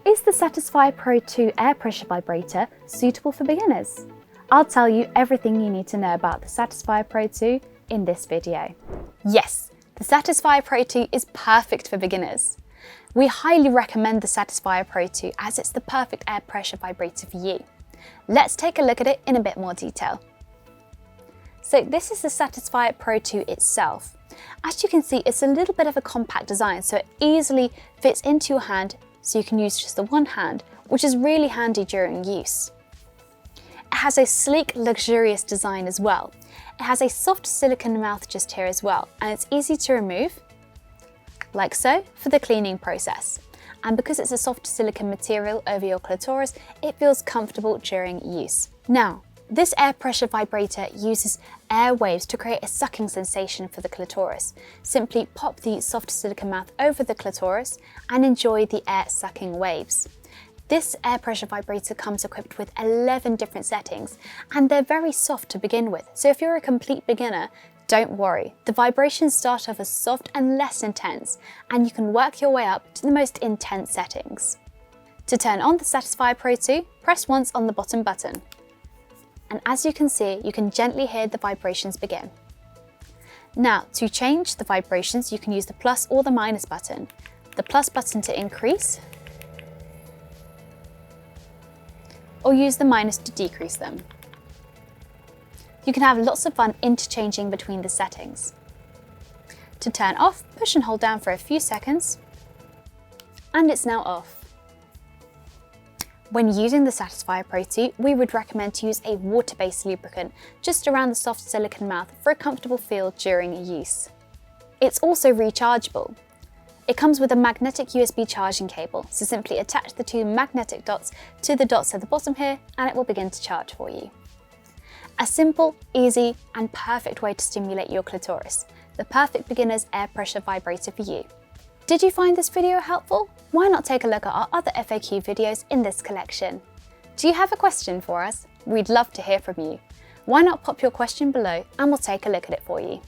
Is the Satisfyer Pro 2 air pressure vibrator suitable for beginners? I'll tell you everything you need to know about the Satisfyer Pro 2 in this video. Yes, the Satisfyer Pro 2 is perfect for beginners. We highly recommend the Satisfyer Pro 2 as it's the perfect air pressure vibrator for you. Let's take a look at it in a bit more detail. So this is the Satisfyer Pro 2 itself. As you can see, it's a little bit of a compact design, so it easily fits into your hand, so you can use just the one hand, which is really handy during use. It has a sleek, luxurious design as well. It has a soft silicone mouth just here as well, and it's easy to remove, like so, for the cleaning process. And because it's a soft silicone material over your clitoris, it feels comfortable during use. Now, this air pressure vibrator uses air waves to create a sucking sensation for the clitoris. Simply pop the soft silicone mouth over the clitoris and enjoy the air sucking waves. This air pressure vibrator comes equipped with 11 different settings, and they're very soft to begin with. So if you're a complete beginner, don't worry. The vibrations start off as soft and less intense, and you can work your way up to the most intense settings. To turn on the Satisfyer Pro 2, press once on the bottom button. And as you can see, you can gently hear the vibrations begin. Now, to change the vibrations, you can use the plus or the minus button. The plus button to increase, or use the minus to decrease them. You can have lots of fun interchanging between the settings. To turn off, push and hold down for a few seconds, and it's now off. When using the Satisfyer Pro 2, we would recommend to use a water-based lubricant just around the soft silicone mouth for a comfortable feel during use. It's also rechargeable. It comes with a magnetic USB charging cable, so simply attach the two magnetic dots to the dots at the bottom here and it will begin to charge for you. A simple, easy and perfect way to stimulate your clitoris. The perfect beginner's air pressure vibrator for you. Did you find this video helpful? Why not take a look at our other FAQ videos in this collection? Do you have a question for us? We'd love to hear from you. Why not pop your question below and we'll take a look at it for you.